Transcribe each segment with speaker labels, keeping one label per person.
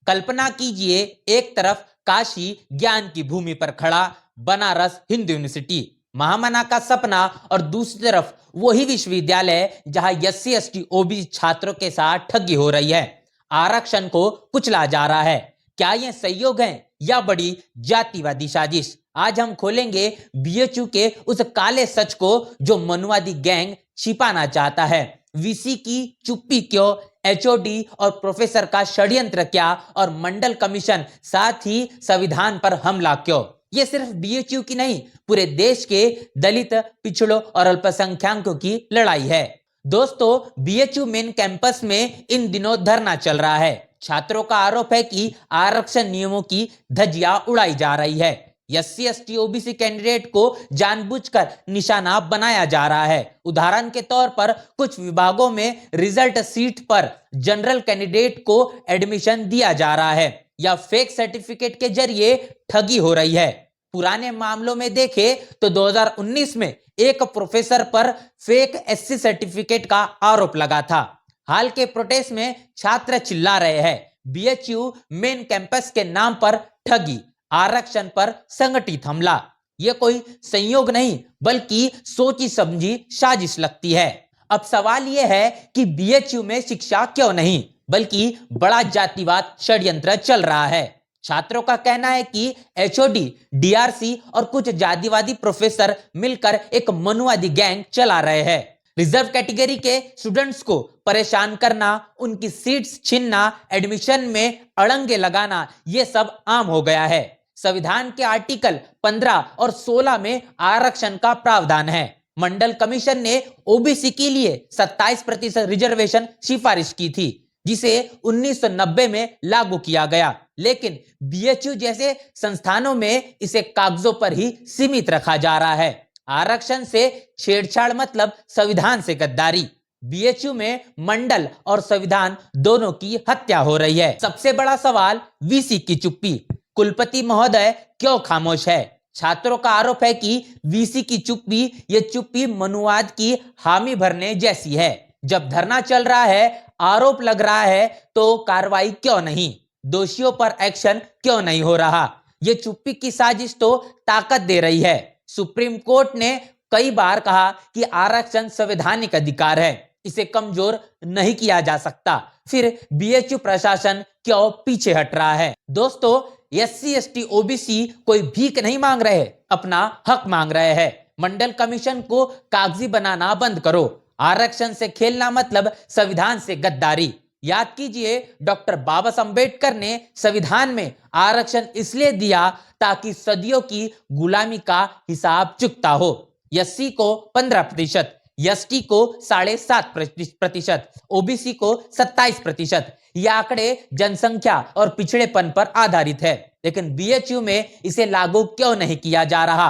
Speaker 1: कल्पना कीजिए, एक तरफ काशी ज्ञान की भूमि पर खड़ा बनारस हिंदू यूनिवर्सिटी, महामना का सपना, और दूसरी तरफ वही विश्वविद्यालय जहां एससी एसटी ओबीसी छात्रों के साथ ठगी हो रही है, आरक्षण को कुचला जा रहा है। क्या यह संयोग है या बड़ी जातिवादी साजिश? आज हम खोलेंगे बीएचयू के उस काले सच को जो मनुवादी गैंग छिपाना चाहता है। वीसी की चुप्पी क्यों, एचओडी और प्रोफेसर का षड्यंत्र क्या, और मंडल कमीशन साथ ही संविधान पर हमला क्यों? ये सिर्फ बीएचयू की नहीं, पूरे देश के दलित, पिछड़ों और अल्पसंख्यकों की लड़ाई है। दोस्तों, बीएचयू मेन कैंपस में इन दिनों धरना चल रहा है। छात्रों का आरोप है कि आरक्षण नियमों की धज्जियां उड़ाई जा रही है। एससी एसटी ओबीसी कैंडिडेट को जानबूझकर निशाना बनाया जा रहा है। उदाहरण के तौर पर कुछ विभागों में रिजल्ट सीट पर जनरल कैंडिडेट को एडमिशन दिया जा रहा है या फेक सर्टिफिकेट के जरिए ठगी हो रही है। पुराने मामलों में देखें तो 2019 में एक प्रोफेसर पर फेक एससी सर्टिफिकेट का आरोप लगा था। हाल के प्रोटेस्ट में छात्र चिल्ला रहे हैं, बीएचयू मेन कैंपस के नाम पर ठगी, आरक्षण पर संगठित हमला। यह कोई संयोग नहीं बल्कि सोची समझी साजिश लगती है। अब सवाल यह है कि बीएचयू में शिक्षा क्यों नहीं बल्कि बड़ा जातिवाद षड्यंत्र चल रहा है। छात्रों का कहना है कि एचओडी, डीआरसी और कुछ जातिवादी प्रोफेसर मिलकर एक मनुवादी गैंग चला रहे हैं। रिजर्व कैटेगरी के स्टूडेंट्स को परेशान करना, उनकी सीट्स छीनना, एडमिशन में अड़ंगे लगाना, यह सब आम हो गया है। संविधान के आर्टिकल 15 और 16 में आरक्षण का प्रावधान है। मंडल कमीशन ने ओबीसी के लिए 27% रिजर्वेशन सिफारिश की थी, जिसे 1990 में लागू किया गया, लेकिन बीएचयू जैसे संस्थानों में इसे कागजों पर ही सीमित रखा जा रहा है। आरक्षण से छेड़छाड़ मतलब संविधान से गद्दारी। बीएचयू में मंडल और संविधान दोनों की हत्या हो रही है। सबसे बड़ा सवाल वीसी की चुप्पी। कुलपति महोदय क्यों खामोश है? छात्रों का आरोप है कि वीसी की चुप्पी, ये चुप्पी मनुवाद की हामी भरने जैसी है। जब धरना चल रहा है, आरोप लग रहा है, तो कार्रवाई क्यों नहीं? दोषियों पर एक्शन क्यों नहीं हो रहा? ये चुप्पी की साजिश तो ताकत दे रही है। सुप्रीम कोर्ट ने कई बार कहा कि आरक्षण संवैधानिक अधिकार है, इसे कमजोर नहीं किया जा सकता। फिर बीएचयू प्रशासन क्यों पीछे हट रहा है? दोस्तों, एससी एसटी ओबीसी कोई भीख नहीं मांग रहे, अपना हक मांग रहे हैं। मंडल कमीशन को कागजी बनाना बंद करो। आरक्षण से खेलना मतलब संविधान से गद्दारी। याद कीजिए, डॉक्टर बाबा साहब अम्बेडकर ने संविधान में आरक्षण इसलिए दिया ताकि सदियों की गुलामी का हिसाब चुकता हो। एससी को 15%, एसटी को 7.5%, ओबीसी को 27%। ये आंकड़े जनसंख्या और पिछड़ेपन पर आधारित है, लेकिन बीएचयू में इसे लागू क्यों नहीं किया जा रहा?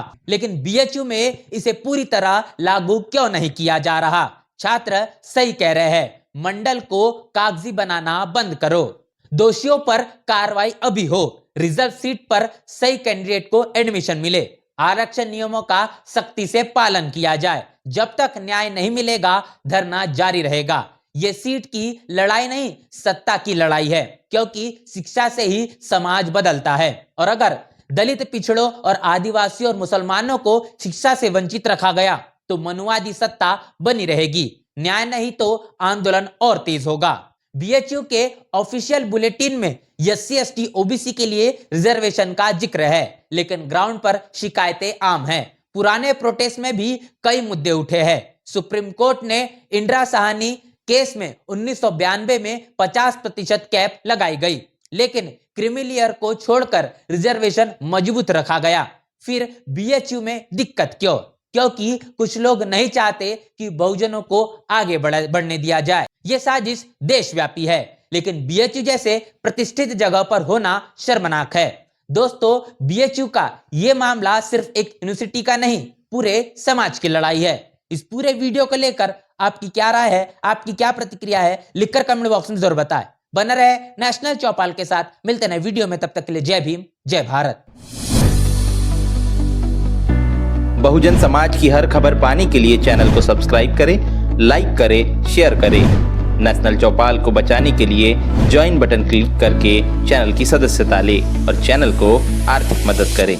Speaker 1: पूरी तरह लागू क्यों नहीं किया जा रहा? छात्र सही कह रहे हैं, मंडल को कागजी बनाना बंद करो। दोषियों पर कार्रवाई अभी हो। रिजर्व सीट पर सही कैंडिडेट को एडमिशन मिले। आरक्षण नियमों का सख्ती से पालन किया जाए। जब तक न्याय नहीं मिलेगा, धरना जारी रहेगा। ये सीट की लड़ाई नहीं, सत्ता की लड़ाई है, क्योंकि शिक्षा से ही समाज बदलता है। और अगर दलित, पिछड़ों और आदिवासियों और मुसलमानों को शिक्षा से वंचित रखा गया तो मनुवादी सत्ता बनी रहेगी। न्याय नहीं तो आंदोलन और तेज होगा। बीएचयू के ऑफिशियल बुलेटिन में एससी एसटी ओबीसी के लिए रिजर्वेशन का जिक्र है, लेकिन ग्राउंड पर शिकायतें आम हैं। पुराने प्रोटेस्ट में भी कई मुद्दे उठे हैं। सुप्रीम कोर्ट ने इंदिरा साहनी केस में 1992 में 50% कैप लगाई गई, लेकिन क्रीमिलियर को छोड़कर रिजर्वेशन मजबूत रखा गया। फिर बीएचयू में दिक्कत क्यों? क्योंकि कुछ लोग नहीं चाहते कि बहुजनों को आगे बढ़ने दिया जाए। यह साजिश देशव्यापी है, लेकिन बीएचयू जैसे प्रतिष्ठित जगह पर होना शर्मनाक है। दोस्तों, बीएचयू का यह मामला सिर्फ एक यूनिवर्सिटी का नहीं, पूरे समाज की लड़ाई है। इस पूरे वीडियो को लेकर आपकी क्या राय है, आपकी क्या प्रतिक्रिया है, लिखकर कमेंट बॉक्स में जरूर बताएं। बना रहे नेशनल चौपाल के साथ। मिलते हैं वीडियो में, तब तक के लिए जय भीम, जय भारत।
Speaker 2: बहुजन समाज की हर खबर पाने के लिए चैनल को सब्सक्राइब करें, लाइक करें, शेयर करें। नेशनल चौपाल को बचाने के लिए ज्वाइन बटन क्लिक करके चैनल की सदस्यता ले और चैनल को आर्थिक मदद करें।